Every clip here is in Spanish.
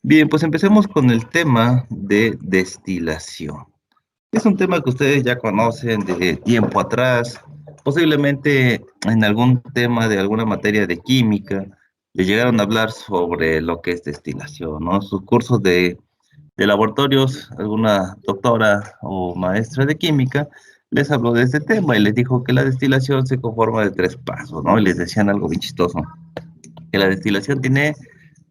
Bien, pues empecemos con el tema de destilación. Es un tema que ustedes ya conocen de tiempo atrás, posiblemente en algún tema de alguna materia de química, le llegaron a hablar sobre lo que es destilación, ¿no? Sus cursos de laboratorios, alguna doctora o maestra de química les habló de este tema y les dijo que la destilación se conforma de tres pasos, ¿no? Y les decían algo bien chistoso, que la destilación tiene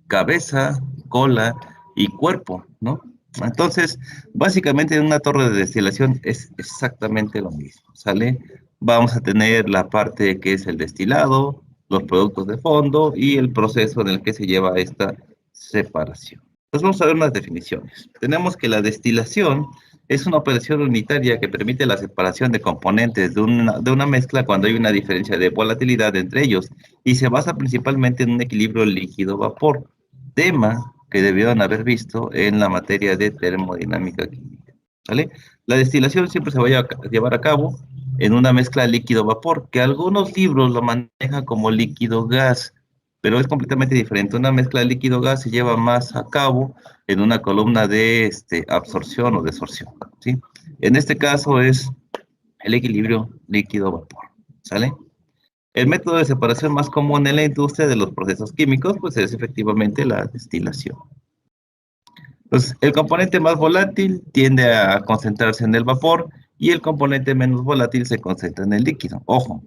cabeza, cola y cuerpo, ¿no? Entonces, básicamente en una torre de destilación es exactamente lo mismo, ¿sale? Vamos a tener la parte que es el destilado, los productos de fondo y el proceso en el que se lleva esta separación. Entonces vamos a ver unas definiciones. Tenemos que la destilación es una operación unitaria que permite la separación de componentes de una mezcla cuando hay una diferencia de volatilidad entre ellos y se basa principalmente en un equilibrio líquido-vapor, tema que debieron haber visto en la materia de termodinámica química. ¿Vale? La destilación siempre se va a llevar a cabo en una mezcla líquido-vapor, que algunos libros lo manejan como líquido-gas, pero es completamente diferente. Una mezcla líquido-gas se lleva más a cabo en una columna de absorción o desorción, ¿sí? En este caso es el equilibrio líquido-vapor, ¿sale? El método de separación más común en la industria de los procesos químicos, pues es efectivamente la destilación. Entonces, el componente más volátil tiende a concentrarse en el vapor y el componente menos volátil se concentra en el líquido. Ojo,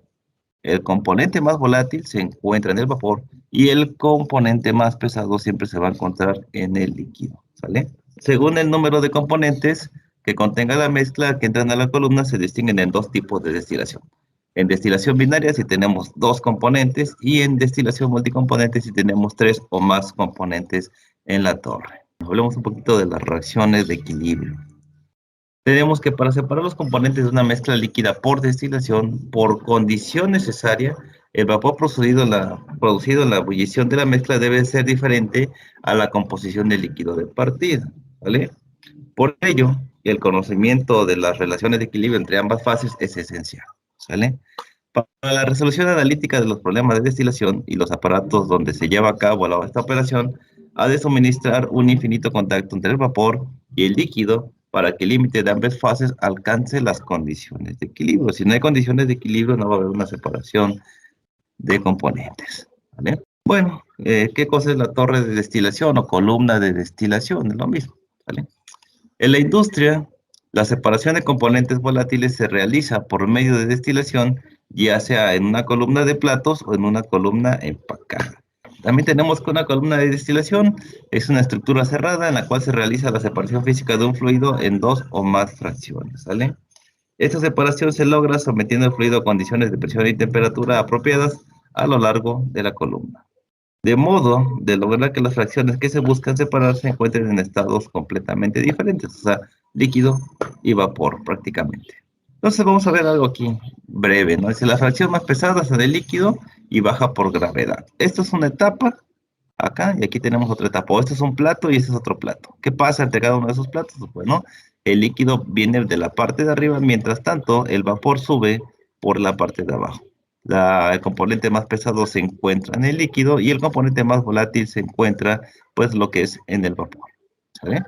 el componente más volátil se encuentra en el vapor y el componente más pesado siempre se va a encontrar en el líquido, ¿sale? Según el número de componentes que contenga la mezcla que entran a la columna, se distinguen en dos tipos de destilación. En destilación binaria si tenemos dos componentes y en destilación multicomponente si tenemos tres o más componentes en la torre. Hablemos un poquito de las reacciones de equilibrio. Tenemos que para separar los componentes de una mezcla líquida por destilación, por condición necesaria, el vapor producido en la ebullición de la mezcla debe ser diferente a la composición del líquido de partida, ¿vale? Por ello, el conocimiento de las relaciones de equilibrio entre ambas fases es esencial, ¿sale? Para la resolución analítica de los problemas de destilación y los aparatos donde se lleva a cabo esta operación, ha de suministrar un infinito contacto entre el vapor y el líquido para que el límite de ambas fases alcance las condiciones de equilibrio. Si no hay condiciones de equilibrio, no va a haber una separación de componentes, ¿vale? Bueno, ¿qué cosa es la torre de destilación o columna de destilación? Es lo mismo, ¿vale? En la industria, la separación de componentes volátiles se realiza por medio de destilación, ya sea en una columna de platos o en una columna empacada. También tenemos que una columna de destilación es una estructura cerrada en la cual se realiza la separación física de un fluido en dos o más fracciones, ¿sale? Esta separación se logra sometiendo el fluido a condiciones de presión y temperatura apropiadas a lo largo de la columna, de modo de lograr que las fracciones que se buscan separar se encuentren en estados completamente diferentes, o sea, líquido y vapor prácticamente. Entonces vamos a ver algo aquí breve, ¿no? Dice, la fracción más pesada es la del líquido y baja por gravedad. Esto es una etapa acá y aquí tenemos otra etapa. O este es un plato y este es otro plato. ¿Qué pasa entre cada uno de esos platos? Bueno, el líquido viene de la parte de arriba, mientras tanto el vapor sube por la parte de abajo. El componente más pesado se encuentra en el líquido y el componente más volátil se encuentra, pues, lo que es en el vapor. ¿Sale?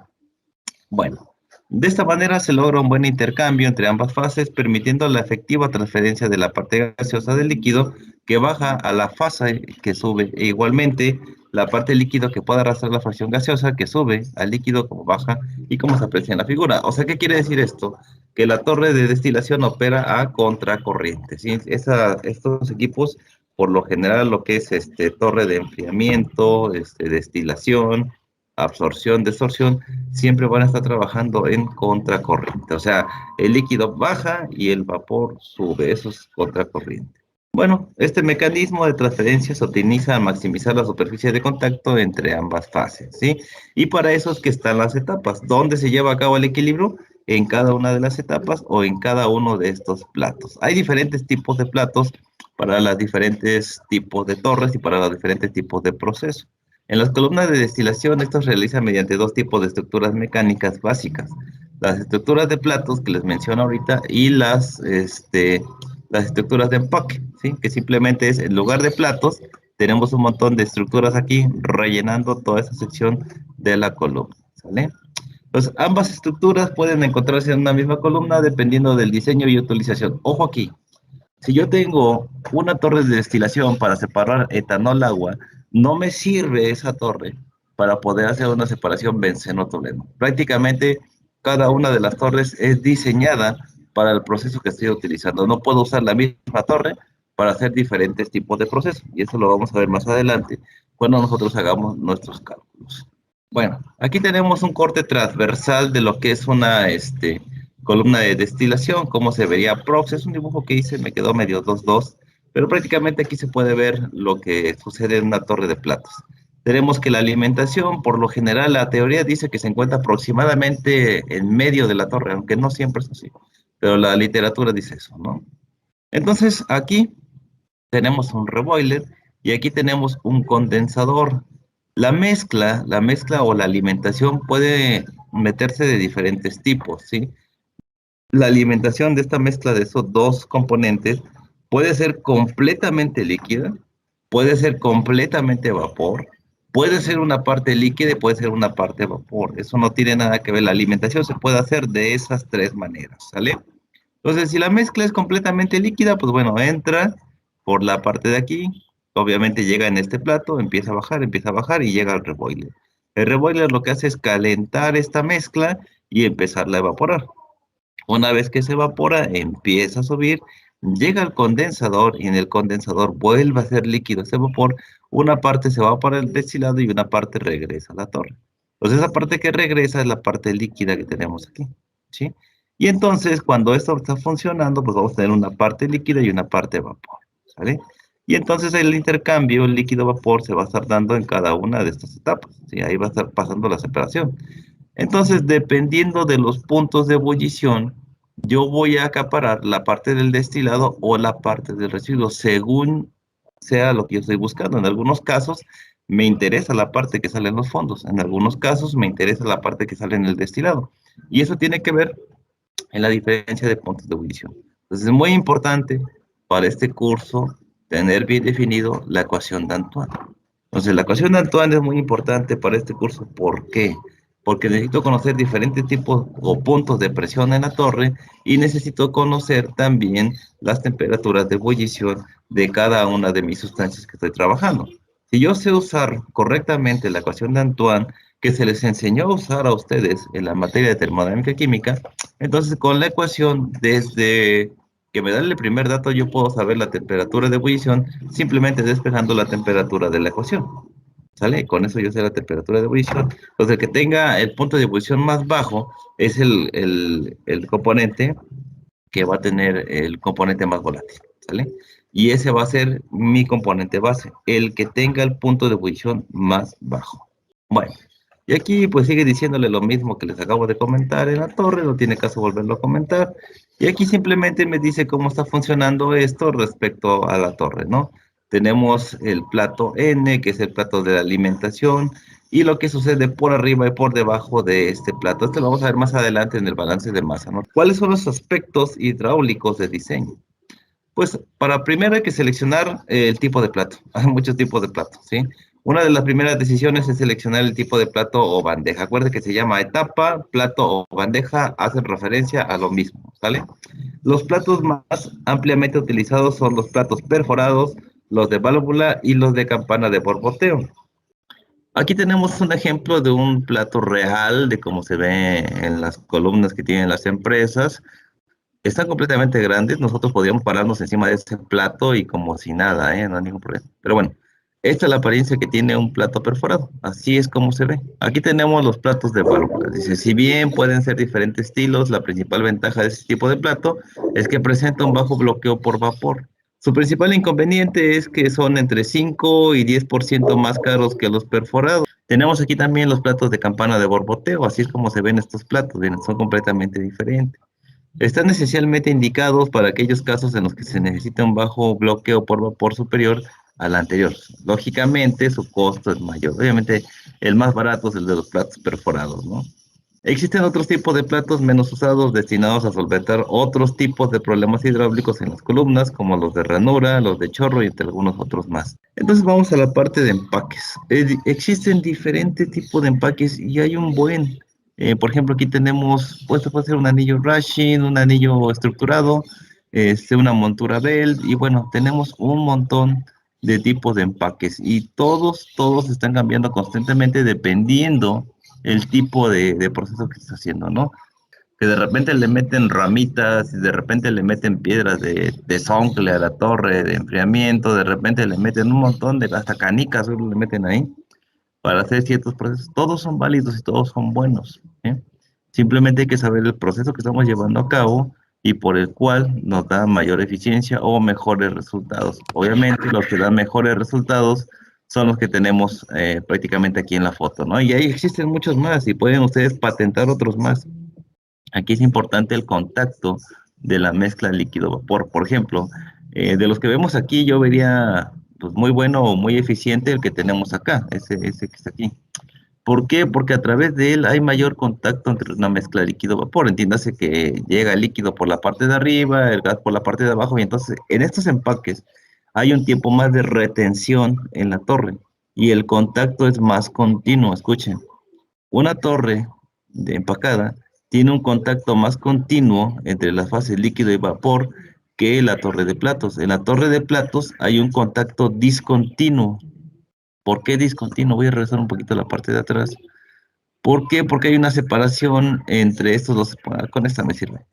Bueno, de esta manera se logra un buen intercambio entre ambas fases, permitiendo la efectiva transferencia de la parte gaseosa del líquido que baja a la fase que sube, e igualmente la parte líquido que puede arrastrar la fracción gaseosa que sube al líquido como baja y como se aprecia en la figura. O sea, ¿qué quiere decir esto? Que la torre de destilación opera a contracorriente, ¿sí? Estos equipos, por lo general, lo que es torre de enfriamiento, destilación, absorción, desorción, siempre van a estar trabajando en contracorriente. O sea, el líquido baja y el vapor sube, eso es contracorriente. Bueno, este mecanismo de transferencia se utiliza a maximizar la superficie de contacto entre ambas fases, ¿sí? Y para eso es que están las etapas. ¿Dónde se lleva a cabo el equilibrio? En cada una de las etapas o en cada uno de estos platos. Hay diferentes tipos de platos para los diferentes tipos de torres y para los diferentes tipos de procesos. En las columnas de destilación, esto se realiza mediante dos tipos de estructuras mecánicas básicas. Las estructuras de platos que les menciono ahorita y las estructuras de empaque, ¿sí? Que simplemente es, en lugar de platos, tenemos un montón de estructuras aquí rellenando toda esa sección de la columna, ¿sale? Entonces, ambas estructuras pueden encontrarse en una misma columna dependiendo del diseño y utilización. Ojo aquí, si yo tengo una torre de destilación para separar etanol agua, no me sirve esa torre para poder hacer una separación benceno-tolueno. Prácticamente cada una de las torres es diseñada para el proceso que estoy utilizando. No puedo usar la misma torre para hacer diferentes tipos de procesos. Y eso lo vamos a ver más adelante cuando nosotros hagamos nuestros cálculos. Bueno, aquí tenemos un corte transversal de lo que es una columna de destilación, cómo se vería prox. Es un dibujo que hice, me quedó medio 2-2, pero prácticamente aquí se puede ver lo que sucede en una torre de platos. Tenemos que la alimentación, por lo general, la teoría dice que se encuentra aproximadamente en medio de la torre, aunque no siempre es así, pero la literatura dice eso, ¿no? Entonces, aquí tenemos un reboiler y aquí tenemos un condensador. La mezcla o la alimentación puede meterse de diferentes tipos, ¿sí? La alimentación de esta mezcla de esos dos componentes puede ser completamente líquida, puede ser completamente vapor, puede ser una parte líquida y puede ser una parte vapor. Eso no tiene nada que ver. La alimentación se puede hacer de esas tres maneras, ¿sale? Entonces, si la mezcla es completamente líquida, pues bueno, entra por la parte de aquí, obviamente llega en este plato, empieza a bajar y llega al reboiler. El reboiler lo que hace es calentar esta mezcla y empezarla a evaporar. Una vez que se evapora, empieza a subir, llega al condensador y en el condensador vuelve a ser líquido ese vapor. Una parte se va para el destilado y una parte regresa a la torre. Entonces, esa parte que regresa es la parte líquida que tenemos aquí, ¿sí? Y entonces, cuando esto está funcionando, pues vamos a tener una parte líquida y una parte vapor, ¿sale? Y entonces el intercambio líquido-vapor se va a estar dando en cada una de estas etapas, ¿sí? Ahí va a estar pasando la separación. Entonces, dependiendo de los puntos de ebullición, yo voy a acaparar la parte del destilado o la parte del residuo, según sea lo que yo estoy buscando. En algunos casos me interesa la parte que sale en los fondos, en algunos casos me interesa la parte que sale en el destilado. Y eso tiene que ver en la diferencia de puntos de ebullición. Entonces, es muy importante para este curso tener bien definido la ecuación de Antoine. Entonces, la ecuación de Antoine es muy importante para este curso. ¿Por qué? Porque necesito conocer diferentes tipos o puntos de presión en la torre y necesito conocer también las temperaturas de ebullición de cada una de mis sustancias que estoy trabajando. Si yo sé usar correctamente la ecuación de Antoine, que se les enseñó a usar a ustedes en la materia de termodinámica química, entonces con la ecuación, desde que me dan el primer dato, yo puedo saber la temperatura de ebullición simplemente despejando la temperatura de la ecuación. ¿Sale? Con eso yo sé la temperatura de ebullición. Entonces, el que tenga el punto de ebullición más bajo es el componente que va a tener el componente más volátil. ¿Sale? Y ese va a ser mi componente base, el que tenga el punto de ebullición más bajo. Bueno, y aquí pues sigue diciéndole lo mismo que les acabo de comentar en la torre, no tiene caso volverlo a comentar. Y aquí simplemente me dice cómo está funcionando esto respecto a la torre, ¿no? Tenemos el plato N, que es el plato de la alimentación, y lo que sucede por arriba y por debajo de este plato. Esto lo vamos a ver más adelante en el balance de masa, ¿no? ¿Cuáles son los aspectos hidráulicos de diseño? Pues para primero hay que seleccionar el tipo de plato. Hay muchos tipos de platos, ¿sí? Una de las primeras decisiones es seleccionar el tipo de plato o bandeja. Acuérdense que se llama etapa, plato o bandeja, hacen referencia a lo mismo, ¿sale? Los platos más ampliamente utilizados son los platos perforados, los de válvula y los de campana de borboteo. Aquí tenemos un ejemplo de un plato real, de cómo se ve en las columnas que tienen las empresas. Están completamente grandes, nosotros podríamos pararnos encima de ese plato y como si nada, ¿eh? No hay ningún problema. Pero bueno, esta es la apariencia que tiene un plato perforado. Así es como se ve. Aquí tenemos los platos de válvula. Dice, si bien pueden ser diferentes estilos, la principal ventaja de este tipo de plato es que presenta un bajo bloqueo por vapor. Su principal inconveniente es que son entre 5 y 10% más caros que los perforados. Tenemos aquí también los platos de campana de borboteo, así es como se ven estos platos, bien, son completamente diferentes. Están esencialmente indicados para aquellos casos en los que se necesita un bajo bloqueo por vapor superior al anterior. Lógicamente, su costo es mayor. Obviamente, el más barato es el de los platos perforados, ¿no? Existen otros tipos de platos menos usados destinados a solventar otros tipos de problemas hidráulicos en las columnas, como los de ranura, los de chorro y entre algunos otros más. Entonces vamos a la parte de empaques. Existen diferentes tipos de empaques y hay un buen. Por ejemplo, aquí tenemos, pues puede ser un anillo Rashin, un anillo estructurado, una montura Belt y bueno, tenemos un montón de tipos de empaques y todos están cambiando constantemente dependiendo el tipo de proceso que se está haciendo, ¿no? Que de repente le meten ramitas, y de repente le meten piedras de zoncle a la torre de enfriamiento, de repente le meten un montón de, hasta canicas solo le meten ahí para hacer ciertos procesos. Todos son válidos y todos son buenos, ¿eh? Simplemente hay que saber el proceso que estamos llevando a cabo y por el cual nos da mayor eficiencia o mejores resultados. Obviamente los que dan mejores resultados son los que tenemos prácticamente aquí en la foto, ¿no? Y ahí existen muchos más y pueden ustedes patentar otros más. Aquí es importante el contacto de la mezcla líquido-vapor. Por ejemplo, de los que vemos aquí, yo vería pues, muy bueno o muy eficiente el que tenemos acá, ese que está aquí. ¿Por qué? Porque a través de él hay mayor contacto entre una mezcla líquido-vapor. Entiéndase que llega el líquido por la parte de arriba, el gas por la parte de abajo, y entonces en estos empaques hay un tiempo más de retención en la torre y el contacto es más continuo. Escuchen, una torre de empacada tiene un contacto más continuo entre las fases líquido y vapor que la torre de platos. En la torre de platos hay un contacto discontinuo. ¿Por qué discontinuo? Voy a regresar un poquito a la parte de atrás. ¿Por qué? Porque hay una separación entre estos dos. Con esta me sirve.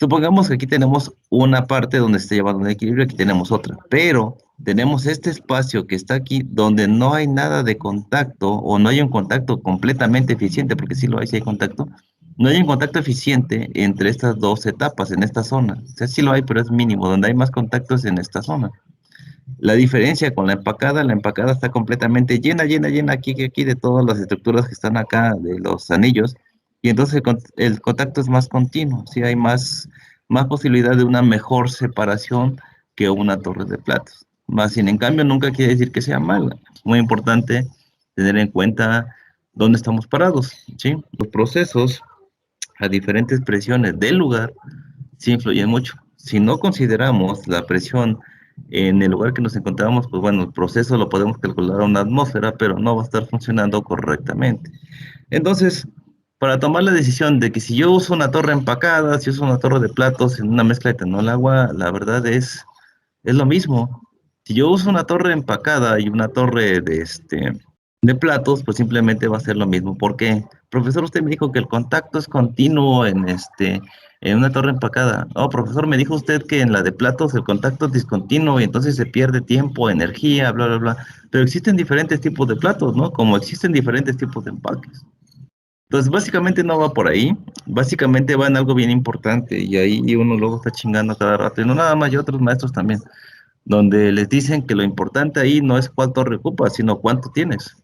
Supongamos que aquí tenemos una parte donde se está llevando un equilibrio, aquí tenemos otra, pero tenemos este espacio que está aquí donde no hay nada de contacto o no hay un contacto completamente eficiente, porque sí lo hay, sí hay contacto, no hay un contacto eficiente entre estas dos etapas en esta zona. O sea, sí lo hay, pero es mínimo, donde hay más contactos en esta zona. La diferencia con la empacada está completamente llena aquí de todas las estructuras que están acá, de los anillos, y entonces el contacto es más continuo, sí hay más posibilidad de una mejor separación que una torre de platos. Más sin en cambio, nunca quiere decir que sea mala. Es muy importante tener en cuenta dónde estamos parados, ¿sí? Los procesos a diferentes presiones del lugar sí influyen mucho. Si no consideramos la presión en el lugar que nos encontramos, pues bueno, el proceso lo podemos calcular a una atmósfera, pero no va a estar funcionando correctamente. Entonces, para tomar la decisión de que si yo uso una torre empacada, si uso una torre de platos en una mezcla de etanol agua, la verdad es lo mismo. Si yo uso una torre empacada y una torre de platos, pues simplemente va a ser lo mismo. ¿Por qué? Profesor, usted me dijo que el contacto es continuo en una torre empacada. Oh, profesor, me dijo usted que en la de platos el contacto es discontinuo y entonces se pierde tiempo, energía, bla, bla, bla. Pero existen diferentes tipos de platos, ¿no? Como existen diferentes tipos de empaques. Entonces, básicamente no va por ahí, básicamente va en algo bien importante y ahí uno luego está chingando cada rato, y no nada más, y otros maestros también, donde les dicen que lo importante ahí no es cuánto ocupas, sino cuánto tienes.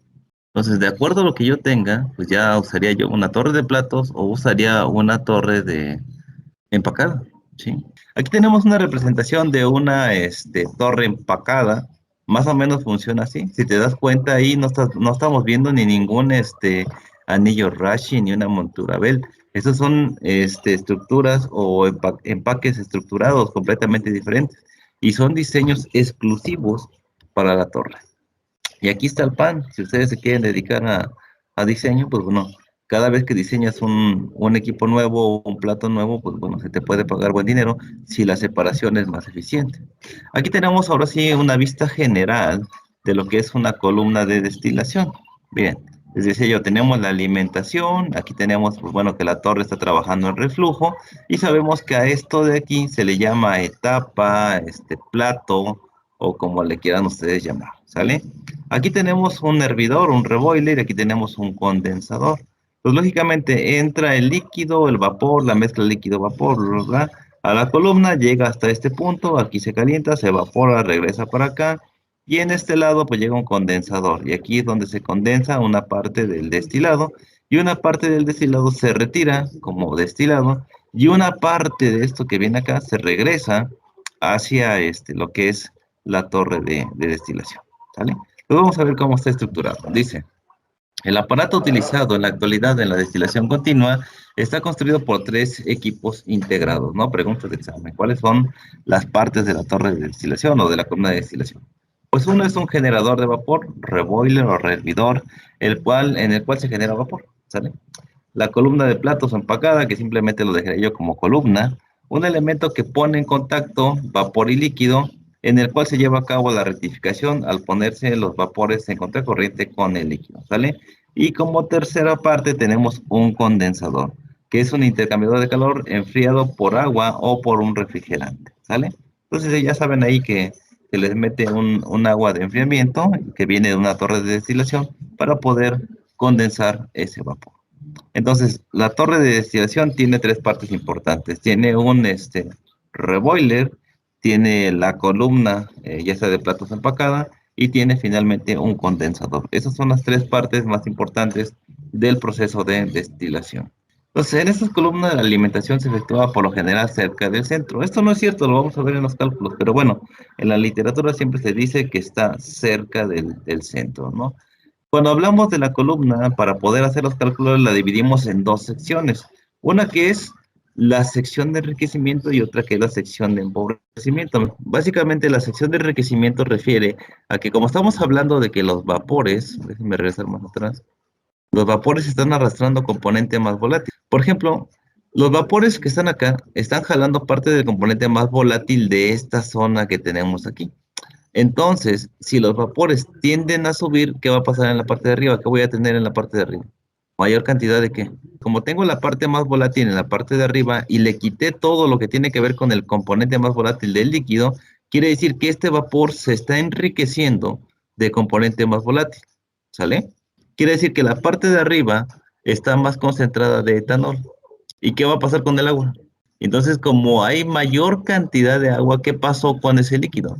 Entonces, de acuerdo a lo que yo tenga, pues ya usaría yo una torre de platos o usaría una torre de empacada, ¿sí? Aquí tenemos una representación de una torre empacada, más o menos funciona así. Si te das cuenta ahí no estamos viendo ni ningún anillo Rashi ni una montura Bell. Esas son estructuras o empaques estructurados completamente diferentes y son diseños exclusivos para la torre. Y aquí está el pan. Si ustedes se quieren dedicar a diseño, pues bueno, cada vez que diseñas un equipo nuevo o un plato nuevo, pues bueno, se te puede pagar buen dinero si la separación es más eficiente. Aquí tenemos ahora sí una vista general de lo que es una columna de destilación. Bien, les decía yo, tenemos la alimentación, aquí tenemos, pues bueno, que la torre está trabajando en reflujo y sabemos que a esto de aquí se le llama etapa, plato o como le quieran ustedes llamar, ¿sale? Aquí tenemos un hervidor, un reboiler, aquí tenemos un condensador. Pues lógicamente entra el líquido, el vapor, la mezcla líquido-vapor, ¿verdad? A la columna, llega hasta este punto, aquí se calienta, se evapora, regresa para acá, y en este lado pues llega un condensador, y aquí es donde se condensa una parte del destilado, y una parte del destilado se retira como destilado, y una parte de esto que viene acá se regresa hacia lo que es la torre de destilación, ¿sale? Pues vamos a ver cómo está estructurado. Dice, El aparato utilizado en la actualidad en la destilación continua está construido por tres equipos integrados, ¿no? Preguntas de examen. ¿Cuáles son las partes de la torre de destilación o de la columna de destilación? Pues uno es un generador de vapor, reboiler o rehervidor, en el cual se genera vapor, ¿sale? La columna de platos empacada, que simplemente lo dejaré yo como columna, un elemento que pone en contacto vapor y líquido, en el cual se lleva a cabo la rectificación al ponerse los vapores en contracorriente con el líquido, ¿sale? Y como tercera parte tenemos un condensador, que es un intercambiador de calor enfriado por agua o por un refrigerante, ¿sale? Entonces ya saben ahí que se les mete un agua de enfriamiento que viene de una torre de destilación para poder condensar ese vapor. Entonces, la torre de destilación tiene tres partes importantes. Tiene un reboiler, tiene la columna, ya sea de platos empacada, y tiene finalmente un condensador. Esas son las tres partes más importantes del proceso de destilación. Entonces, en estas columnas la alimentación se efectúa por lo general cerca del centro. Esto no es cierto, lo vamos a ver en los cálculos, pero bueno, en la literatura siempre se dice que está cerca del centro, ¿no? Cuando hablamos de la columna, para poder hacer los cálculos, la dividimos en dos secciones. Una que es la sección de enriquecimiento y otra que es la sección de empobrecimiento. Básicamente, la sección de enriquecimiento refiere a que como estamos hablando de que los vapores, déjenme regresar más atrás, los vapores están arrastrando componente más volátil. Por ejemplo, los vapores que están acá están jalando parte del componente más volátil de esta zona que tenemos aquí. Entonces, si los vapores tienden a subir, ¿qué va a pasar en la parte de arriba? ¿Qué voy a tener en la parte de arriba? Mayor cantidad de qué. Como tengo la parte más volátil en la parte de arriba y le quité todo lo que tiene que ver con el componente más volátil del líquido, quiere decir que este vapor se está enriqueciendo de componente más volátil. ¿Sale? Quiere decir que la parte de arriba está más concentrada de etanol. ¿Y qué va a pasar con el agua? Entonces, como hay mayor cantidad de agua, ¿qué pasó con ese líquido?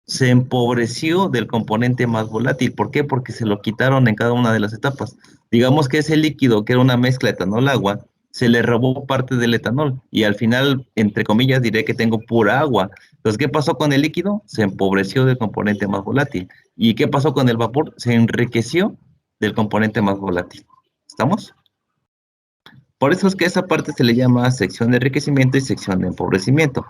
Se empobreció del componente más volátil. ¿Por qué? Porque se lo quitaron en cada una de las etapas. Digamos que ese líquido, que era una mezcla etanol-agua, se le robó parte del etanol y al final, entre comillas, diré que tengo pura agua. Entonces, ¿qué pasó con el líquido? Se empobreció del componente más volátil. ¿Y qué pasó con el vapor? Se enriqueció del componente más volátil. ¿Estamos? Por eso es que a esa parte se le llama sección de enriquecimiento y sección de empobrecimiento.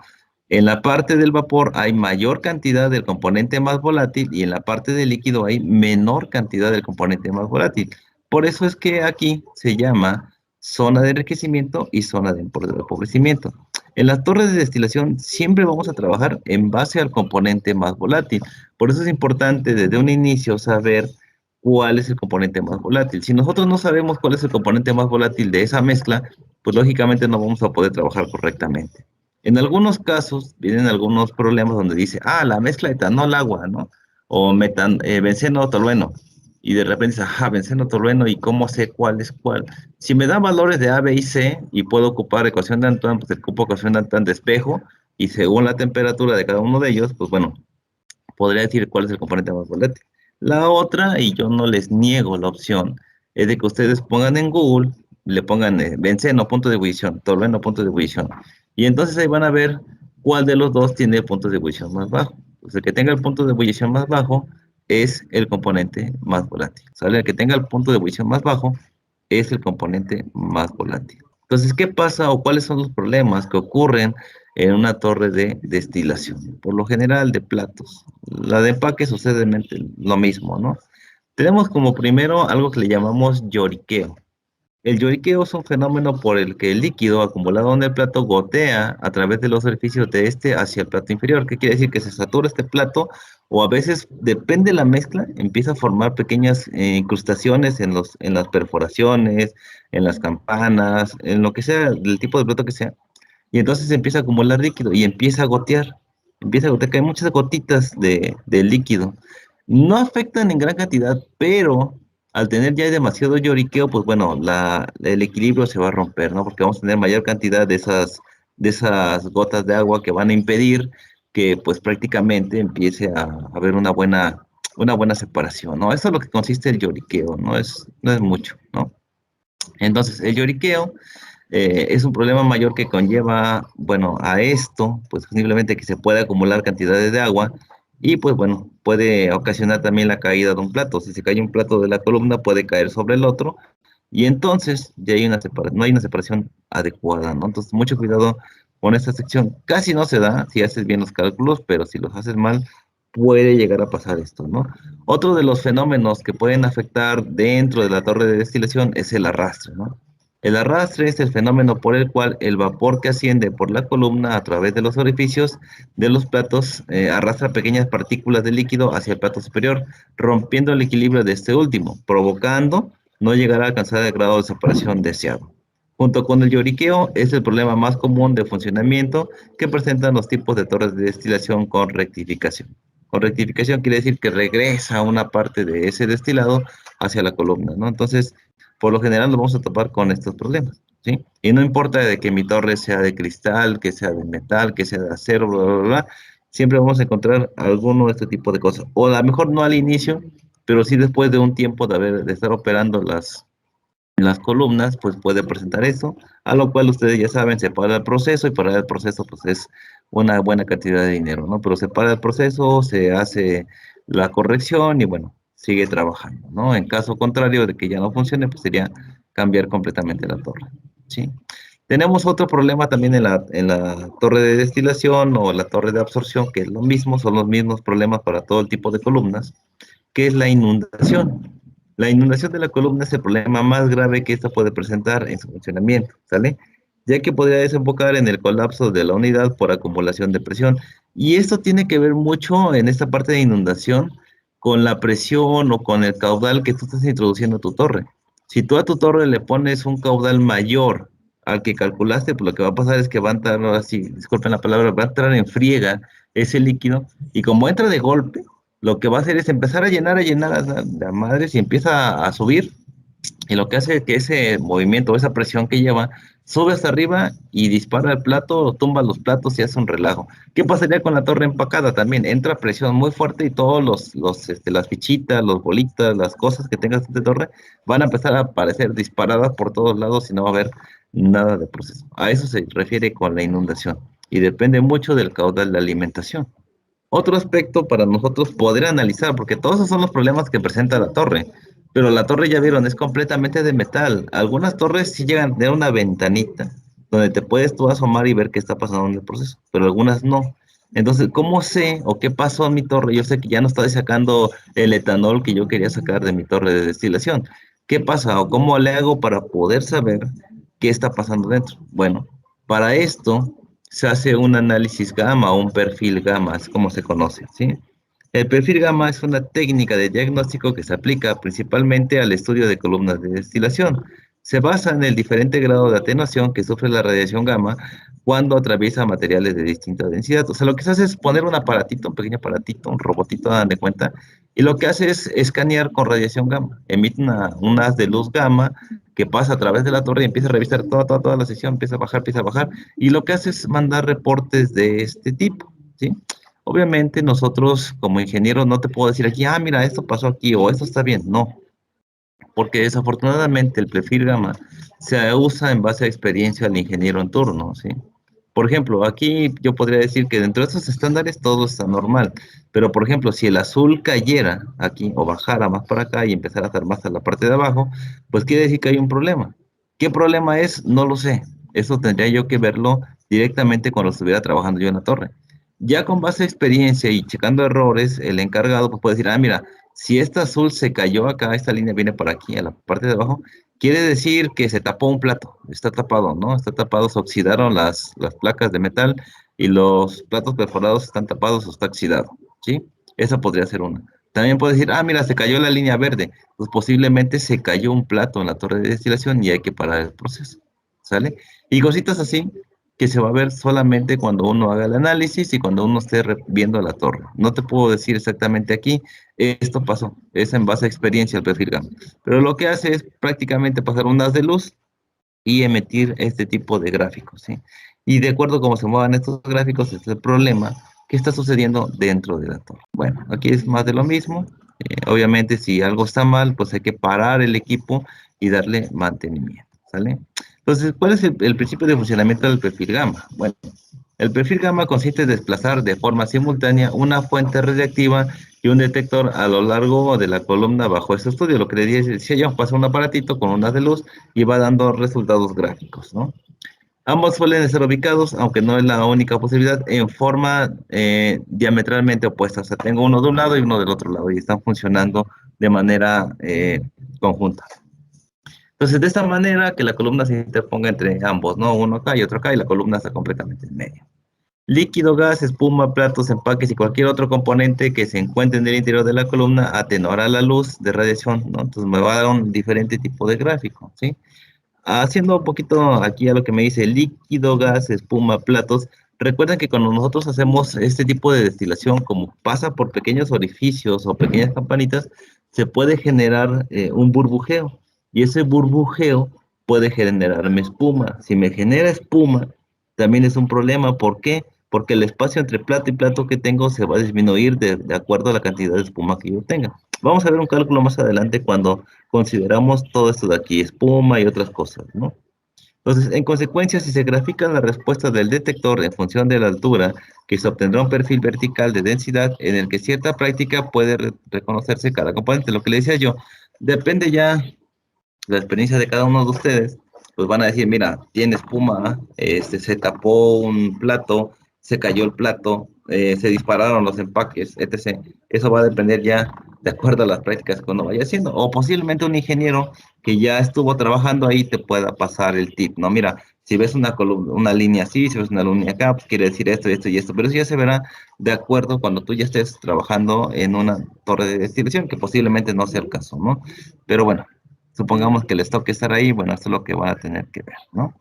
En la parte del vapor hay mayor cantidad del componente más volátil y en la parte del líquido hay menor cantidad del componente más volátil. Por eso es que aquí se llama zona de enriquecimiento y zona de empobrecimiento. En las torres de destilación siempre vamos a trabajar en base al componente más volátil. Por eso es importante desde un inicio saber cuál es el componente más volátil. Si nosotros no sabemos cuál es el componente más volátil de esa mezcla, pues lógicamente no vamos a poder trabajar correctamente. En algunos casos vienen algunos problemas donde dice, la mezcla etanol-agua, ¿no? O benceno-tolueno. Y de repente dice, benceno-tolueno, ¿y cómo sé cuál es cuál? Si me dan valores de A, B y C y puedo ocupar ecuación de Antoine, pues ocupo ecuación de Antoine de espejo y según la temperatura de cada uno de ellos, pues bueno, podría decir cuál es el componente más volátil. La otra, y yo no les niego la opción, es de que ustedes pongan en Google, le pongan benceno, punto de ebullición, tolueno, punto de ebullición. Y entonces ahí van a ver cuál de los dos tiene el punto de ebullición más bajo. Pues el que tenga el punto de ebullición más bajo es el componente más volátil. ¿Sale? El que tenga el punto de ebullición más bajo es el componente más volátil. Entonces, ¿qué pasa o cuáles son los problemas que ocurren en una torre de destilación? Por lo general, de platos. La de empaque sucede lo mismo, ¿no? Tenemos como primero algo que le llamamos lloriqueo. El lloriqueo es un fenómeno por el que el líquido acumulado en el plato gotea a través de los orificios de este hacia el plato inferior. ¿Qué quiere decir? Que se satura este plato o a veces, depende de la mezcla, empieza a formar pequeñas incrustaciones en las perforaciones, en las campanas, en lo que sea, del tipo de plato que sea. Y entonces se empieza a acumular líquido y empieza a gotear. Empieza a gotear, caen muchas gotitas de líquido. No afectan en gran cantidad, pero al tener ya demasiado lloriqueo, pues bueno, el equilibrio se va a romper, ¿no? Porque vamos a tener mayor cantidad de esas gotas de agua que van a impedir que pues prácticamente empiece a haber una buena separación, ¿no? Eso es lo que consiste el lloriqueo, no es mucho, ¿no? Entonces, el lloriqueo es un problema mayor que conlleva, bueno, a esto, pues posiblemente que se pueda acumular cantidades de agua y pues bueno, puede ocasionar también la caída de un plato. Si se cae un plato de la columna, puede caer sobre el otro y entonces ya hay no hay una separación adecuada, ¿no? Entonces, mucho cuidado con esta sección. Casi no se da si haces bien los cálculos, pero si los haces mal, puede llegar a pasar esto, ¿no? Otro de los fenómenos que pueden afectar dentro de la torre de destilación es el arrastre, ¿no? El arrastre es el fenómeno por el cual el vapor que asciende por la columna a través de los orificios de los platos arrastra pequeñas partículas de líquido hacia el plato superior, rompiendo el equilibrio de este último, provocando no llegar a alcanzar el grado de separación deseado. Junto con el lloriqueo, es el problema más común de funcionamiento que presentan los tipos de torres de destilación con rectificación. Con rectificación quiere decir que regresa una parte de ese destilado hacia la columna, ¿no? Entonces, por lo general nos vamos a topar con estos problemas, ¿sí? Y no importa de que mi torre sea de cristal, que sea de metal, que sea de acero, bla, bla, bla, siempre vamos a encontrar alguno de este tipo de cosas. O a lo mejor no al inicio, pero sí después de un tiempo de estar operando las columnas, pues puede presentar eso, a lo cual ustedes ya saben, se para el proceso y para el proceso pues es una buena cantidad de dinero, ¿no? Pero se para el proceso, se hace la corrección y bueno, sigue trabajando, ¿no? En caso contrario de que ya no funcione, pues sería cambiar completamente la torre, ¿sí? Tenemos otro problema también en la torre de destilación o la torre de absorción, que es lo mismo, son los mismos problemas para todo el tipo de columnas, que es la inundación. La inundación de la columna es el problema más grave que esta puede presentar en su funcionamiento, ¿sale? Ya que podría desembocar en el colapso de la unidad por acumulación de presión. Y esto tiene que ver mucho en esta parte de inundación con la presión o con el caudal que tú estás introduciendo a tu torre. Si tú a tu torre le pones un caudal mayor al que calculaste, pues lo que va a pasar es que va a entrar, así, disculpen la palabra, va a entrar en friega ese líquido y como entra de golpe, lo que va a hacer es empezar a llenar a la madre, si empieza a subir, y lo que hace es que ese movimiento, esa presión que lleva, sube hasta arriba y dispara el plato, tumba los platos y hace un relajo. ¿Qué pasaría con la torre empacada también? Entra presión muy fuerte y todos las fichitas, los bolitas, las cosas que tengas en tu torre van a empezar a aparecer disparadas por todos lados y no va a haber nada de proceso. A eso se refiere con la inundación y depende mucho del caudal de alimentación. Otro aspecto para nosotros poder analizar, porque todos esos son los problemas que presenta la torre, pero la torre ya vieron, es completamente de metal. Algunas torres sí llegan a tener una ventanita donde te puedes tú asomar y ver qué está pasando en el proceso, pero algunas no. Entonces, ¿cómo sé o qué pasó en mi torre? Yo sé que ya no estoy sacando el etanol que yo quería sacar de mi torre de destilación. ¿Qué pasa o cómo le hago para poder saber qué está pasando dentro? Bueno, para esto se hace un análisis gamma o un perfil gamma, es como se conoce, ¿sí? El perfil gamma es una técnica de diagnóstico que se aplica principalmente al estudio de columnas de destilación. Se basa en el diferente grado de atenuación que sufre la radiación gamma cuando atraviesa materiales de distinta densidad. O sea, lo que se hace es poner un aparatito, un pequeño aparatito, un robotito, dan de cuenta, y lo que hace es escanear con radiación gamma. Emite un haz de luz gamma que pasa a través de la torre y empieza a revisar toda la sección, empieza a bajar, y lo que hace es mandar reportes de este tipo, ¿sí? Obviamente nosotros como ingenieros no te puedo decir aquí, ah, mira, esto pasó aquí o esto está bien, no, porque desafortunadamente el perfil gamma se usa en base a experiencia del ingeniero en turno, ¿sí? Por ejemplo, aquí yo podría decir que dentro de estos estándares todo está normal, pero por ejemplo, si el azul cayera aquí o bajara más para acá y empezara a estar más a la parte de abajo, pues quiere decir que hay un problema. ¿Qué problema es? No lo sé. Eso tendría yo que verlo directamente cuando estuviera trabajando yo en la torre. Ya con base a experiencia y checando errores, el encargado pues, puede decir, ah, mira, si esta azul se cayó acá, esta línea viene por aquí, a la parte de abajo, quiere decir que se tapó un plato, está tapado, ¿no? Está tapado, se oxidaron las placas de metal y los platos perforados están tapados o está oxidado, ¿sí? Esa podría ser una. También puede decir, ah, mira, se cayó la línea verde, pues posiblemente se cayó un plato en la torre de destilación y hay que parar el proceso, ¿sale? Y cositas así que se va a ver solamente cuando uno haga el análisis y cuando uno esté viendo la torre. No te puedo decir exactamente aquí, esto pasó, es en base a experiencia el perfil gamma. Pero lo que hace es prácticamente pasar un haz de luz y emitir este tipo de gráficos, ¿sí? Y de acuerdo a cómo se muevan estos gráficos, es el problema que está sucediendo dentro de la torre. Bueno, aquí es más de lo mismo. Obviamente, si algo está mal, pues hay que parar el equipo y darle mantenimiento, ¿sale? Entonces, ¿cuál es el principio de funcionamiento del perfil gamma? Bueno, El perfil gamma consiste en desplazar de forma simultánea una fuente radiactiva y un detector a lo largo de la columna bajo este estudio. Lo que le decía yo, pasa un aparatito con ondas de luz y va dando resultados gráficos, ¿no? Ambos suelen estar ubicados, aunque no es la única posibilidad, en forma diametralmente opuesta. O sea, tengo uno de un lado y uno del otro lado y están funcionando de manera conjunta. Entonces, de esta manera que la columna se interponga entre ambos, ¿no? Uno acá y otro acá y la columna está completamente en medio. Líquido, gas, espuma, platos, empaques y cualquier otro componente que se encuentre en el interior de la columna atenuará la luz de radiación, ¿no? Entonces me va a dar un diferente tipo de gráfico, ¿sí? Haciendo un poquito aquí a lo que me dice líquido, gas, espuma, platos, recuerden que cuando nosotros hacemos este tipo de destilación, como pasa por pequeños orificios o pequeñas campanitas, se puede generar un burbujeo y ese burbujeo puede generarme espuma. Si me genera espuma, también es un problema. ¿Por qué? Porque el espacio entre plato y plato que tengo se va a disminuir de acuerdo a la cantidad de espuma que yo tenga. Vamos a ver un cálculo más adelante cuando consideramos todo esto de aquí, espuma y otras cosas, ¿no? Entonces, en consecuencia, si se grafica la respuesta del detector en función de la altura, que se obtendrá un perfil vertical de densidad en el que cierta práctica puede reconocerse cada componente. Lo que le decía yo, depende ya la experiencia de cada uno de ustedes, pues van a decir, mira, tiene espuma, se tapó un plato, se cayó el plato, se dispararon los empaques, etc. Eso va a depender ya de acuerdo a las prácticas que uno vaya haciendo. O posiblemente un ingeniero que ya estuvo trabajando ahí te pueda pasar el tip, ¿no? Mira, si ves una columna, una línea así, si ves una línea acá, pues quiere decir esto, esto y esto. Pero eso ya se verá de acuerdo cuando tú ya estés trabajando en una torre de destilación, que posiblemente no sea el caso, ¿no? Pero bueno, supongamos que les toque estar ahí, bueno, esto es lo que van a tener que ver, ¿no?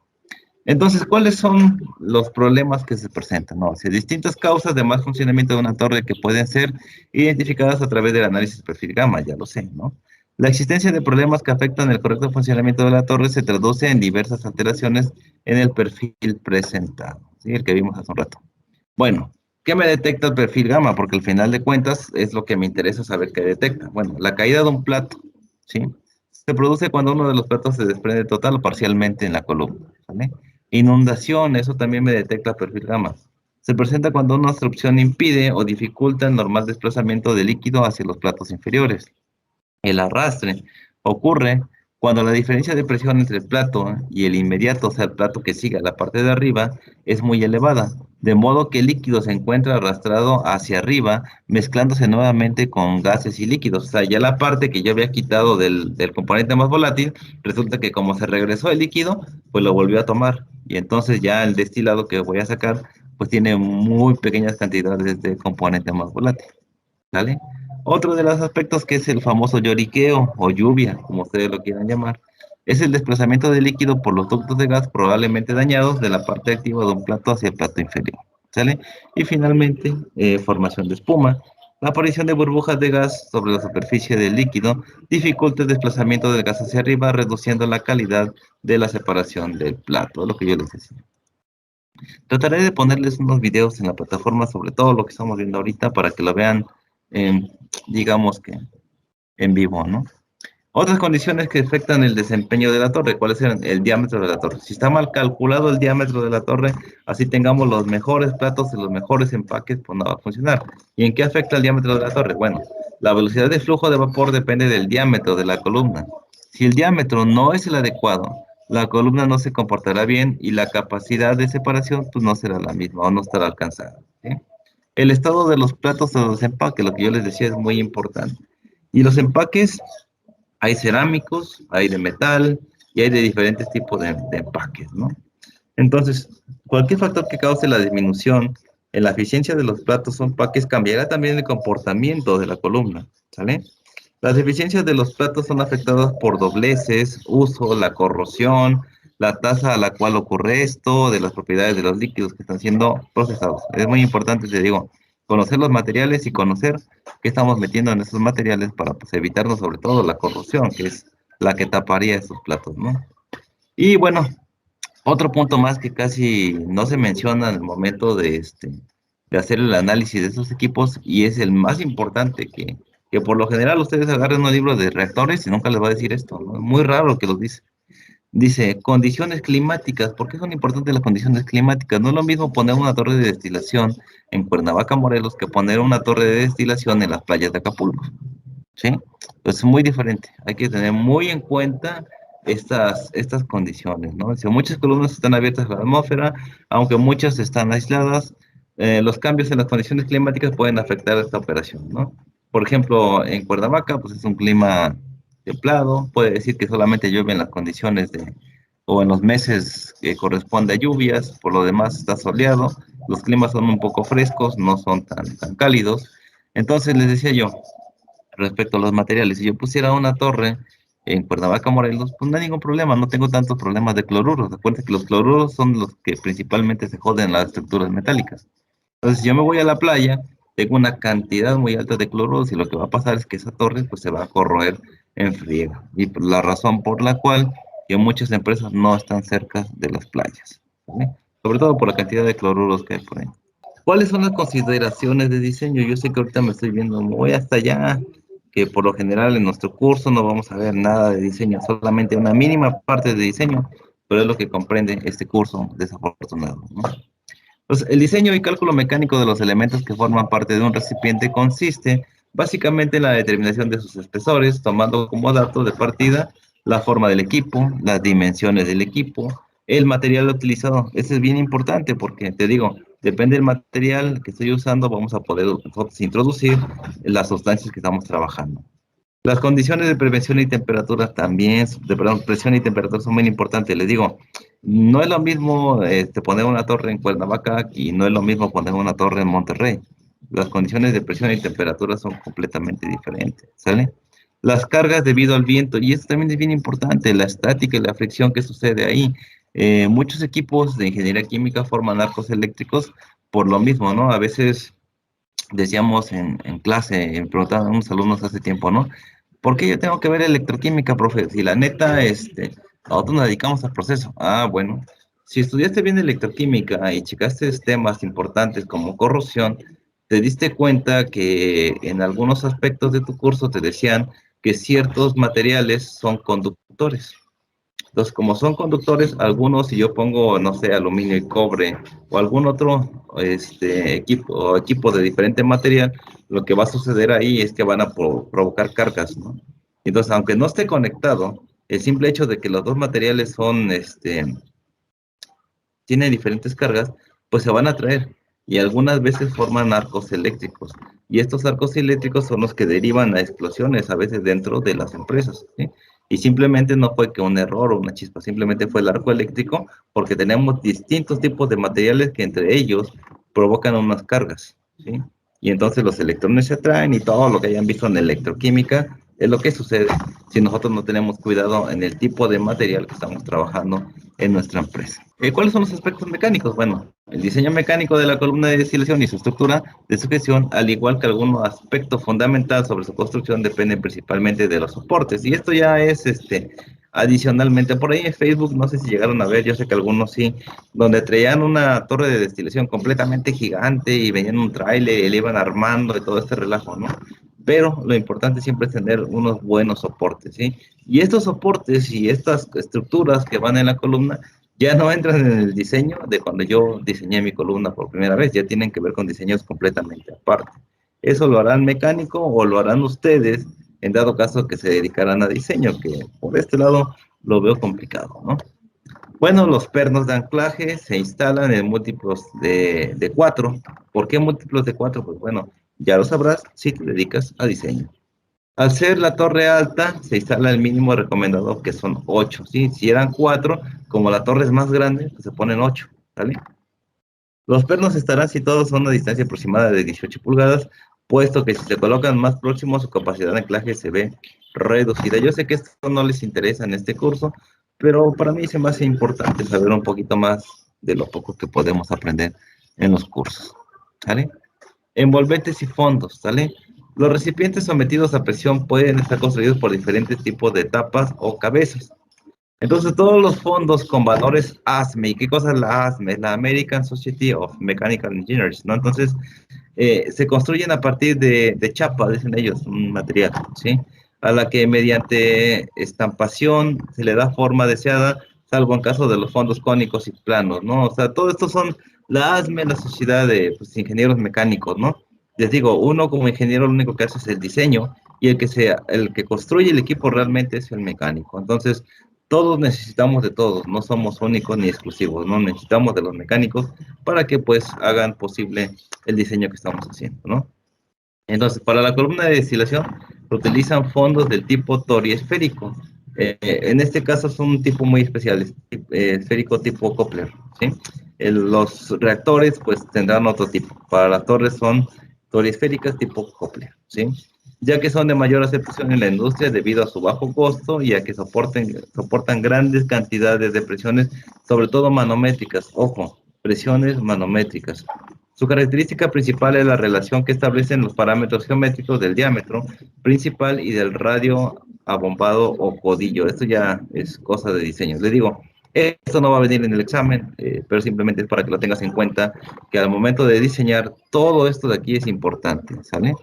Entonces, ¿cuáles son los problemas que se presentan? No, si distintas causas de mal funcionamiento de una torre que pueden ser identificadas a través del análisis de perfil gamma, ya lo sé, ¿no? La existencia de problemas que afectan el correcto funcionamiento de la torre se traduce en diversas alteraciones en el perfil presentado, ¿sí? El que vimos hace un rato. Bueno, ¿qué me detecta el perfil gamma? Porque al final de cuentas es lo que me interesa saber qué detecta. Bueno, la caída de un plato, ¿sí? Se produce cuando uno de los platos se desprende total o parcialmente en la columna, ¿vale? Inundación, eso también me detecta el perfil gamma. Se presenta cuando una obstrucción impide o dificulta el normal desplazamiento de líquido hacia los platos inferiores. El arrastre ocurre cuando la diferencia de presión entre el plato y el inmediato, o sea, el plato que sigue a la parte de arriba, es muy elevada, de modo que el líquido se encuentra arrastrado hacia arriba, mezclándose nuevamente con gases y líquidos. O sea, ya la parte que yo había quitado del componente más volátil, resulta que como se regresó el líquido, pues lo volvió a tomar. Y entonces ya el destilado que voy a sacar, pues tiene muy pequeñas cantidades de componente más volátil. ¿Sale? Otro de los aspectos que es el famoso lloriqueo o lluvia, como ustedes lo quieran llamar, es el desplazamiento de líquido por los ductos de gas probablemente dañados de la parte activa de un plato hacia el plato inferior. ¿Sale? Y finalmente, formación de espuma. La aparición de burbujas de gas sobre la superficie del líquido dificulta el desplazamiento del gas hacia arriba, reduciendo la calidad de la separación del plato, lo que yo les decía. Trataré de ponerles unos videos en la plataforma sobre todo lo que estamos viendo ahorita para que lo vean, en, digamos que en vivo, ¿no? Otras condiciones que afectan el desempeño de la torre, ¿cuáles eran? El diámetro de la torre. Si está mal calculado el diámetro de la torre, así tengamos los mejores platos y los mejores empaques, pues no va a funcionar. ¿Y en qué afecta el diámetro de la torre? Bueno, la velocidad de flujo de vapor depende del diámetro de la columna. Si el diámetro no es el adecuado, la columna no se comportará bien y la capacidad de separación pues no será la misma o no estará alcanzada, ¿sí? El estado de los platos o de los empaques, lo que yo les decía, es muy importante. Y los empaques, hay cerámicos, hay de metal y hay de diferentes tipos de empaques, ¿no? Entonces, cualquier factor que cause la disminución en la eficiencia de los platos o empaques cambiará también el comportamiento de la columna, ¿sale? Las deficiencias de los platos son afectadas por dobleces, uso, la corrosión, la tasa a la cual ocurre esto, de las propiedades de los líquidos que están siendo procesados. Es muy importante, te digo, conocer los materiales y conocer qué estamos metiendo en esos materiales para pues, evitarnos sobre todo la corrosión, que es la que taparía esos platos, ¿no? Y bueno, otro punto más que casi no se menciona en el momento de hacer el análisis de esos equipos y es el más importante que por lo general ustedes agarren un libro de reactores y nunca les va a decir esto, ¿no? Es muy raro que los dice. Dice, condiciones climáticas. ¿Por qué son importantes las condiciones climáticas? No es lo mismo poner una torre de destilación en Cuernavaca, Morelos, que poner una torre de destilación en las playas de Acapulco. ¿Sí? Pues es muy diferente. Hay que tener muy en cuenta estas condiciones, ¿no? Si muchas columnas están abiertas a la atmósfera, aunque muchas están aisladas, los cambios en las condiciones climáticas pueden afectar esta operación, ¿no? Por ejemplo, en Cuernavaca, pues es un clima templado, puede decir que solamente llueve en las condiciones o en los meses que corresponde a lluvias, por lo demás está soleado, los climas son un poco frescos, no son tan cálidos. Entonces les decía yo, respecto a los materiales, si yo pusiera una torre en Cuernavaca, Morelos, pues no hay ningún problema, no tengo tantos problemas de cloruros. Recuerden que los cloruros son los que principalmente se joden las estructuras metálicas. Entonces, si yo me voy a la playa, tengo una cantidad muy alta de cloruros y lo que va a pasar es que esa torre pues se va a corroer en friega. Y por la razón por la cual que muchas empresas no están cerca de las playas, ¿vale? Sobre todo por la cantidad de cloruros que hay por ahí. ¿Cuáles son las consideraciones de diseño? Yo sé que ahorita me estoy viendo muy hasta allá, que por lo general en nuestro curso no vamos a ver nada de diseño, solamente una mínima parte de diseño, pero es lo que comprende este curso, desafortunado, ¿no? Pues el diseño y cálculo mecánico de los elementos que forman parte de un recipiente consiste básicamente en la determinación de sus espesores, tomando como dato de partida la forma del equipo, las dimensiones del equipo, el material utilizado. Eso es bien importante porque, te digo, depende del material que estoy usando, vamos a poder nosotros introducir las sustancias que estamos trabajando. Las condiciones de prevención y temperatura también, perdón, presión y temperatura son muy importantes. Les digo, no es lo mismo poner una torre en Cuernavaca y no es lo mismo poner una torre en Monterrey. Las condiciones de presión y temperatura son completamente diferentes, ¿sale? Las cargas debido al viento, y esto también es bien importante, la estática y la fricción que sucede ahí. Muchos equipos de ingeniería química forman arcos eléctricos por lo mismo, ¿no? A veces decíamos en clase, preguntaban a unos alumnos hace tiempo, ¿no? ¿Por qué yo tengo que ver electroquímica, profe? Si la neta, nosotros nos dedicamos al proceso. Ah, bueno, si estudiaste bien electroquímica y checaste temas importantes como corrosión, te diste cuenta que en algunos aspectos de tu curso te decían que ciertos materiales son conductores. Entonces, como son conductores, algunos, si yo pongo, no sé, aluminio y cobre o algún otro equipo de diferente material, lo que va a suceder ahí es que van a provocar cargas, ¿no? Entonces, aunque no esté conectado, el simple hecho de que los dos materiales tienen diferentes cargas, pues se van a atraer y algunas veces forman arcos eléctricos. Y estos arcos eléctricos son los que derivan a explosiones a veces dentro de las empresas, ¿sí? Y simplemente no fue que un error o una chispa, simplemente fue el arco eléctrico porque tenemos distintos tipos de materiales que entre ellos provocan unas cargas, ¿sí? Y entonces los electrones se atraen y todo lo que hayan visto en electroquímica es lo que sucede si nosotros no tenemos cuidado en el tipo de material que estamos trabajando en nuestra empresa. ¿Cuáles son los aspectos mecánicos? Bueno, el diseño mecánico de la columna de destilación y su estructura de sujeción, al igual que algún aspecto fundamental sobre su construcción, dependen principalmente de los soportes. Y esto ya es adicionalmente por ahí en Facebook, no sé si llegaron a ver, yo sé que algunos sí, donde traían una torre de destilación completamente gigante y venían un tráiler y le iban armando y todo este relajo, ¿no? Pero lo importante siempre es tener unos buenos soportes, ¿sí? Y estos soportes y estas estructuras que van en la columna ya no entran en el diseño de cuando yo diseñé mi columna por primera vez, ya tienen que ver con diseños completamente aparte. Eso lo harán mecánico o lo harán ustedes en dado caso que se dedicaran a diseño, que por este lado lo veo complicado, ¿no? Bueno, los pernos de anclaje se instalan en múltiplos de 4. ¿Por qué múltiplos de 4? Pues bueno, ya lo sabrás si te dedicas a diseño. Al ser la torre alta, se instala el mínimo recomendado, que son 8, ¿sí? Si eran 4, como la torre es más grande, pues se ponen 8, ¿vale? Los pernos estarán situados a una distancia aproximada de 18 pulgadas, puesto que si se colocan más próximos, su capacidad de anclaje se ve reducida. Yo sé que esto no les interesa en este curso, pero para mí se me hace importante saber un poquito más de lo poco que podemos aprender en los cursos, ¿vale? Envolventes y fondos, ¿sale? Los recipientes sometidos a presión pueden estar construidos por diferentes tipos de tapas o cabezas. Entonces, todos los fondos con valores ASME, ¿y qué cosa es la ASME? Es la American Society of Mechanical Engineers, ¿no? Entonces, se construyen a partir de chapa, dicen ellos, un material, ¿sí? a la que mediante estampación se le da forma deseada, salvo en caso de los fondos cónicos y planos, ¿no? O sea, todo esto son la ASME, la sociedad de pues, ingenieros mecánicos, ¿no? Les digo, uno como ingeniero lo único que hace es el diseño y el que construye el equipo realmente es el mecánico. Entonces, todos necesitamos de todos, no somos únicos ni exclusivos, ¿no? Necesitamos de los mecánicos para que pues hagan posible el diseño que estamos haciendo, ¿no? Entonces, para la columna de destilación se utilizan fondos del tipo Tori esférico. En este caso es un tipo muy especial, esférico tipo Koppler, ¿sí? Los reactores pues tendrán otro tipo. Para las torres son Tori esféricas tipo Koppler, ¿sí? Ya que son de mayor aceptación en la industria debido a su bajo costo y a que soportan grandes cantidades de presiones, sobre todo manométricas. Ojo, presiones manométricas. Su característica principal es la relación que establecen los parámetros geométricos del diámetro principal y del radio abombado o codillo. Esto ya es cosa de diseño. Les digo, esto no va a venir en el examen, pero simplemente es para que lo tengas en cuenta, que al momento de diseñar todo esto de aquí es importante, ¿sale?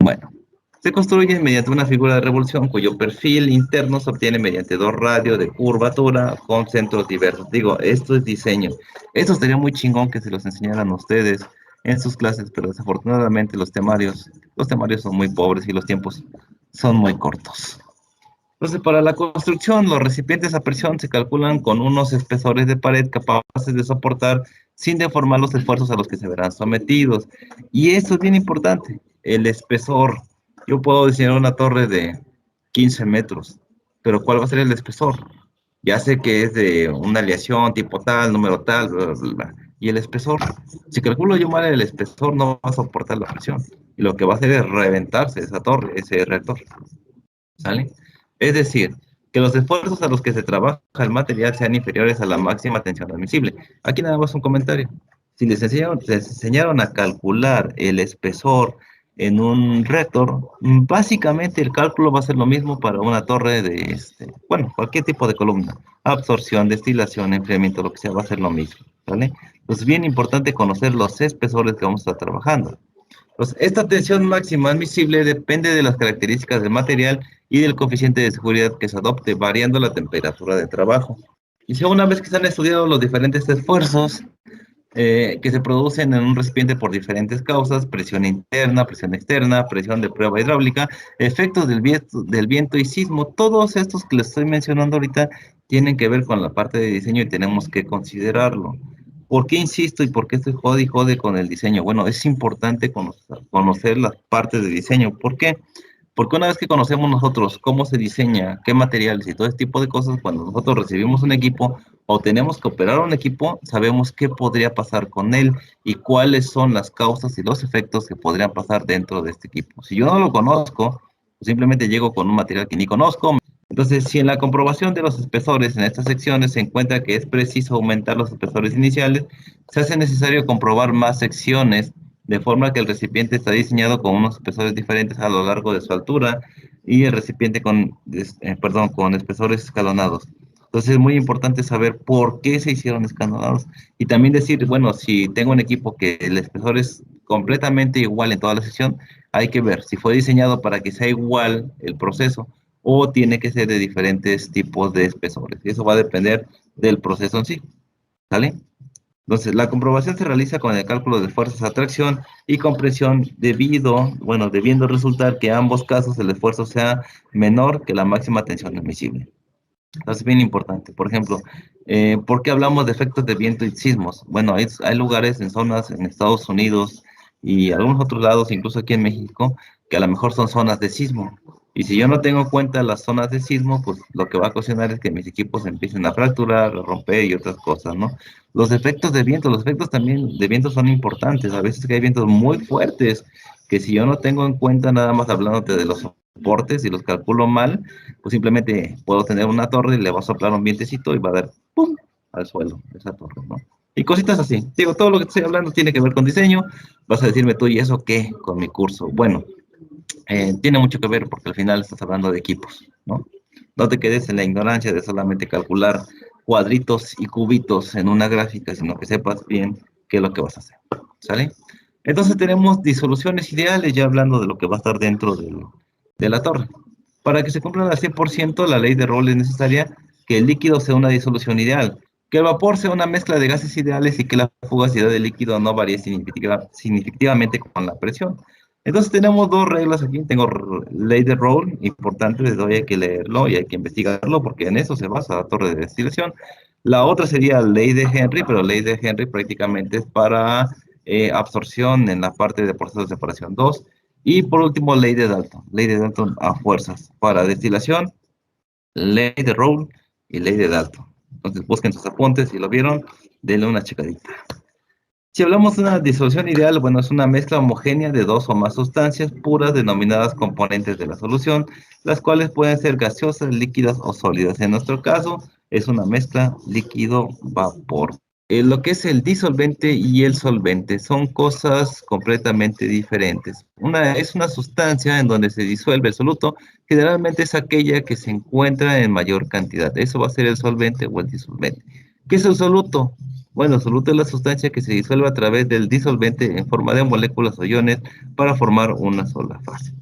Bueno, se construye mediante una figura de revolución cuyo perfil interno se obtiene mediante dos radios de curvatura con centros diversos. Digo, esto es diseño. Esto estaría muy chingón que se los enseñaran a ustedes en sus clases, pero desafortunadamente los temarios son muy pobres y los tiempos son muy cortos. Entonces, para la construcción, los recipientes a presión se calculan con unos espesores de pared capaces de soportar sin deformar los esfuerzos a los que se verán sometidos. Y esto es bien importante, el espesor. Yo puedo diseñar una torre de 15 metros, pero ¿cuál va a ser el espesor? Ya sé que es de una aleación tipo tal, número tal, bla, bla, bla, bla. Y el espesor, si calculo yo mal el espesor, no va a soportar la presión. Y lo que va a hacer es reventarse esa torre, ese reactor. ¿Sale? Es decir, que los esfuerzos a los que se trabaja el material sean inferiores a la máxima tensión admisible. Aquí nada más un comentario. Si les enseñaron a calcular el espesor en un reactor, básicamente el cálculo va a ser lo mismo para una torre de, bueno, cualquier tipo de columna. Absorción, destilación, enfriamiento, lo que sea, va a ser lo mismo. ¿Vale? Entonces, bien importante conocer los espesores que vamos a estar trabajando. Pues esta tensión máxima admisible depende de las características del material y del coeficiente de seguridad que se adopte, variando la temperatura de trabajo. Y si una vez que se han estudiado los diferentes esfuerzos que se producen en un recipiente por diferentes causas, presión interna, presión externa, presión de prueba hidráulica, efectos del viento y sismo, todos estos que les estoy mencionando ahorita tienen que ver con la parte de diseño y tenemos que considerarlo. ¿Por qué insisto y por qué estoy jode y jode con el diseño? Bueno, es importante conocer las partes de diseño. ¿Por qué? Porque una vez que conocemos nosotros cómo se diseña, qué materiales y todo ese tipo de cosas, cuando nosotros recibimos un equipo o tenemos que operar un equipo, sabemos qué podría pasar con él y cuáles son las causas y los efectos que podrían pasar dentro de este equipo. Si yo no lo conozco, simplemente llego con un material que ni conozco. Entonces, si en la comprobación de los espesores en estas secciones se encuentra que es preciso aumentar los espesores iniciales, se hace necesario comprobar más secciones, de forma que el recipiente está diseñado con unos espesores diferentes a lo largo de su altura y el recipiente con espesores escalonados. Entonces, es muy importante saber por qué se hicieron escalonados y también decir, bueno, si tengo un equipo que el espesor es completamente igual en toda la sección, hay que ver si fue diseñado para que sea igual el proceso o tiene que ser de diferentes tipos de espesores. Y eso va a depender del proceso en sí, ¿sale? Entonces, la comprobación se realiza con el cálculo de fuerzas de atracción y compresión debiendo resultar que en ambos casos el esfuerzo sea menor que la máxima tensión admisible. Entonces, bien importante. Por ejemplo, ¿por qué hablamos de efectos de viento y sismos? Bueno, hay lugares en zonas en Estados Unidos y algunos otros lados, incluso aquí en México, que a lo mejor son zonas de sismo. Y si yo no tengo en cuenta las zonas de sismo, pues lo que va a ocasionar es que mis equipos empiecen a fracturar, a romper y otras cosas, ¿no? Los efectos también de viento son importantes. A veces que hay vientos muy fuertes, que si yo no tengo en cuenta nada más hablándote de los soportes y los calculo mal, pues simplemente puedo tener una torre y le va a soplar un vientecito y va a dar ¡pum! Al suelo esa torre, ¿no? Y cositas así. Digo, todo lo que estoy hablando tiene que ver con diseño. Vas a decirme tú, ¿y eso qué con mi curso? Bueno, tiene mucho que ver porque al final estás hablando de equipos, ¿no? No te quedes en la ignorancia de solamente calcular cuadritos y cubitos en una gráfica, sino que sepas bien qué es lo que vas a hacer, ¿sale? Entonces tenemos disoluciones ideales, ya hablando de lo que va a estar dentro de la torre. Para que se cumpla al 100%, la ley de Raoult es necesaria que el líquido sea una disolución ideal, que el vapor sea una mezcla de gases ideales y que la fugacidad del líquido no varíe significativamente con la presión. Entonces tenemos dos reglas aquí. Tengo ley de Raoult, importante, desde hoy hay que leerlo y hay que investigarlo porque en eso se basa la torre de destilación. La otra sería ley de Henry, pero ley de Henry prácticamente es para absorción en la parte de procesos de separación 2. Y por último, ley de Dalton a fuerzas para destilación, ley de Raoult y ley de Dalton. Entonces busquen sus apuntes, si lo vieron, denle una checadita. Si hablamos de una disolución ideal, bueno, es una mezcla homogénea de dos o más sustancias puras denominadas componentes de la solución, las cuales pueden ser gaseosas, líquidas o sólidas. En nuestro caso, es una mezcla líquido-vapor. Lo que es el disolvente y el solvente son cosas completamente diferentes. Una es una sustancia en donde se disuelve el soluto, generalmente es aquella que se encuentra en mayor cantidad. Eso va a ser el solvente o el disolvente. ¿Qué es el soluto? Bueno, el soluto es la sustancia que se disuelve a través del disolvente en forma de moléculas o iones para formar una sola fase.